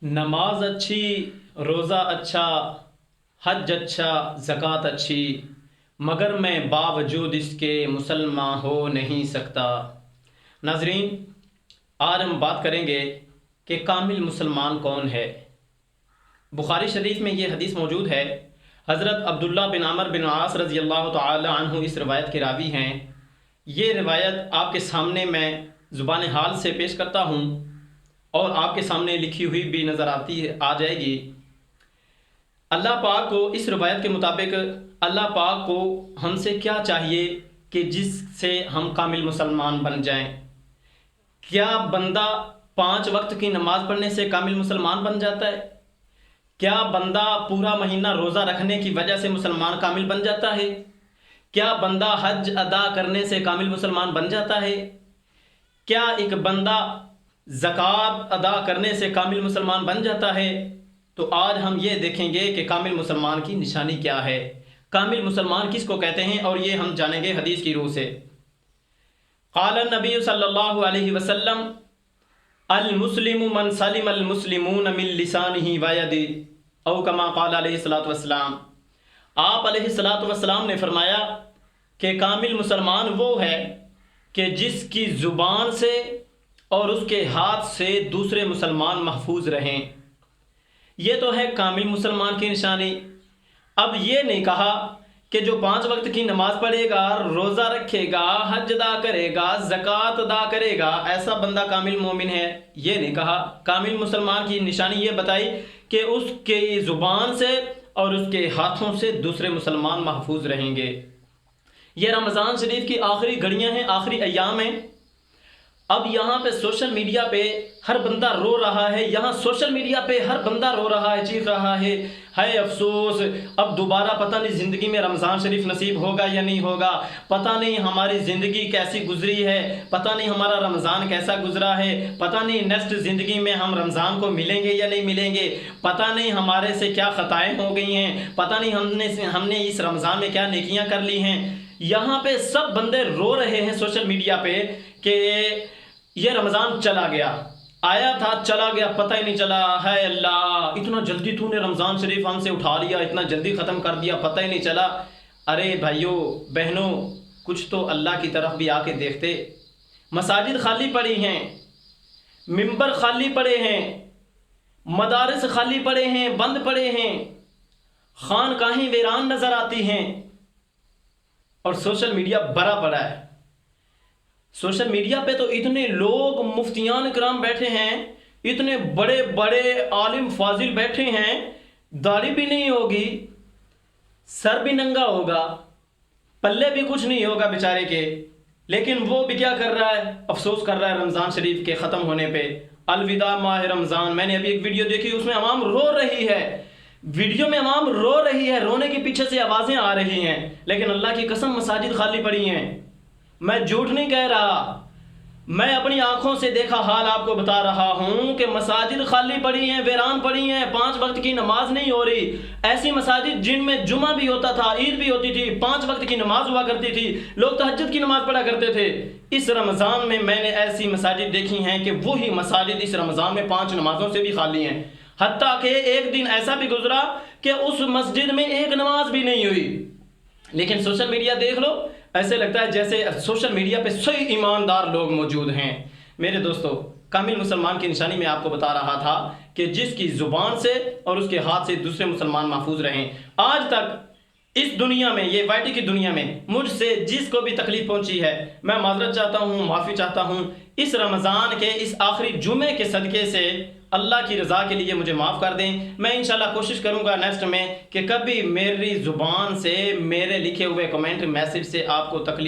نماز اچھی، روزہ اچھا، حج اچھا، زکوٰۃ اچھی، مگر میں باوجود اس کے مسلمان ہو نہیں سکتا۔ ناظرین، آج ہم بات کریں گے کہ کامل مسلمان کون ہے۔ بخاری شریف میں یہ حدیث موجود ہے۔ حضرت عبداللہ بن عمر بن عاص رضی اللہ تعالی عنہ اس روایت کے راوی ہیں۔ یہ روایت آپ کے سامنے میں زبان حال سے پیش کرتا ہوں اور آپ کے سامنے لکھی ہوئی بھی نظر آ جائے گی۔ اللہ پاک کو اس روایت کے مطابق اللہ پاک کو ہم سے کیا چاہیے کہ جس سے ہم کامل مسلمان بن جائیں؟ کیا بندہ 5 وقت کی نماز پڑھنے سے کامل مسلمان بن جاتا ہے؟ کیا بندہ پورا مہینہ روزہ رکھنے کی وجہ سے مسلمان کامل بن جاتا ہے؟ کیا بندہ حج ادا کرنے سے کامل مسلمان بن جاتا ہے؟ کیا ایک بندہ زکوٰۃ ادا کرنے سے کامل مسلمان بن جاتا ہے؟ تو آج ہم یہ دیکھیں گے کہ کامل مسلمان کی نشانی کیا ہے، کامل مسلمان کس کو کہتے ہیں، اور یہ ہم جانیں گے حدیث کی روح سے۔ قال النبی صلی اللہ علیہ وسلم المسلم من سلم المسلمون من لسانہ ویدہ، او کما قال علیہ الصلوۃ والسلام۔ آپ علیہ الصلوۃ والسلام نے فرمایا کہ کامل مسلمان وہ ہے کہ جس کی زبان سے اور اس کے ہاتھ سے دوسرے مسلمان محفوظ رہیں۔ یہ تو ہے کامل مسلمان کی نشانی۔ اب یہ نہیں کہا کہ جو 5 وقت کی نماز پڑھے گا، روزہ رکھے گا، حج ادا کرے گا، زکوٰۃ ادا کرے گا، ایسا بندہ کامل مومن ہے۔ یہ نہیں کہا۔ کامل مسلمان کی نشانی یہ بتائی کہ اس کی زبان سے اور اس کے ہاتھوں سے دوسرے مسلمان محفوظ رہیں گے۔ یہ رمضان شریف کی آخری گھڑیاں ہیں، آخری ایام ہیں۔ اب یہاں پہ سوشل میڈیا پہ ہر بندہ رو رہا ہے، یہاں سوشل میڈیا پہ ہر بندہ رو رہا ہے، چیخ رہا ہے، ہائے افسوس، اب دوبارہ پتہ نہیں زندگی میں رمضان شریف نصیب ہوگا یا نہیں ہوگا، پتہ نہیں ہماری زندگی کیسی گزری ہے، پتہ نہیں ہمارا رمضان کیسا گزرا ہے، پتہ نہیں نیکسٹ زندگی میں ہم رمضان کو ملیں گے یا نہیں ملیں گے، پتہ نہیں ہمارے سے کیا خطائیں ہو گئی ہیں، پتہ نہیں ہم نے اس رمضان میں کیا نیکیاں کر لی ہیں۔ یہاں پہ سب بندے رو رہے ہیں سوشل میڈیا پہ کہ یہ رمضان چلا گیا، آیا تھا چلا گیا، پتہ ہی نہیں چلا، ہے اللہ اتنا جلدی تو نے رمضان شریف ہم سے اٹھا لیا، اتنا جلدی ختم کر دیا، پتہ ہی نہیں چلا۔ ارے بھائیو بہنوں، کچھ تو اللہ کی طرف بھی آ کے دیکھتے۔ مساجد خالی پڑی ہیں، منبر خالی پڑے ہیں، مدارس خالی پڑے ہیں، بند پڑے ہیں، خانقاہیں ویران نظر آتی ہیں، اور سوشل میڈیا بھرا پڑا ہے۔ سوشل میڈیا پہ تو اتنے لوگ مفتیان کرام بیٹھے ہیں، اتنے بڑے بڑے عالم فاضل بیٹھے ہیں، داڑھی بھی نہیں ہوگی، سر بھی ننگا ہوگا، پلے بھی کچھ نہیں ہوگا بیچارے کے، لیکن وہ بھی کیا کر رہا ہے؟ افسوس کر رہا ہے رمضان شریف کے ختم ہونے پہ۔ الوداع ماہ رمضان۔ میں نے ابھی ایک ویڈیو دیکھی، اس میں عوام رو رہی ہے، ویڈیو میں عوام رو رہی ہے، رونے کے پیچھے سے آوازیں آ رہی ہیں، لیکن اللہ کی قسم مساجد خالی پڑی ہیں۔ میں جھوٹ نہیں کہہ رہا، میں اپنی آنکھوں سے دیکھا حال آپ کو بتا رہا ہوں کہ مساجد خالی پڑی ہیں، ویران پڑی ہیں، 5 وقت کی نماز نہیں ہو رہی۔ ایسی مساجد جن میں جمعہ بھی ہوتا تھا، عید بھی ہوتی تھی، 5 وقت کی نماز ہوا کرتی تھی، لوگ تہجد کی نماز پڑھا کرتے تھے۔ اس رمضان میں نے ایسی مساجد دیکھی ہیں کہ وہی مساجد اس رمضان میں 5 نمازوں سے بھی خالی ہیں، حتیٰ کہ ایک دن ایسا بھی گزرا کہ اس مسجد میں ایک نماز بھی نہیں ہوئی۔ لیکن سوشل میڈیا دیکھ لو، ایسے لگتا ہے جیسے سوشل میڈیا پہ صحیح ایماندار لوگ موجود ہیں۔ میرے دوستو، کامل مسلمان کی نشانی میں آپ کو بتا رہا تھا کہ جس کی زبان سے اور اس کے ہاتھ سے دوسرے مسلمان محفوظ رہیں۔ آج تک اس دنیا میں، یہ وائٹی کی دنیا میں، مجھ سے جس کو بھی تکلیف پہنچی ہے، میں معذرت چاہتا ہوں، معافی چاہتا ہوں۔ اس رمضان کے اس آخری جمعے کے صدقے سے اللہ کی رضا کے لیے مجھے معاف کر دیں۔ میں انشاءاللہ کوشش کروں گا نیکسٹ میں کہ کبھی میری زبان سے، میرے لکھے ہوئے کمنٹ میسج سے آپ کو تکلیف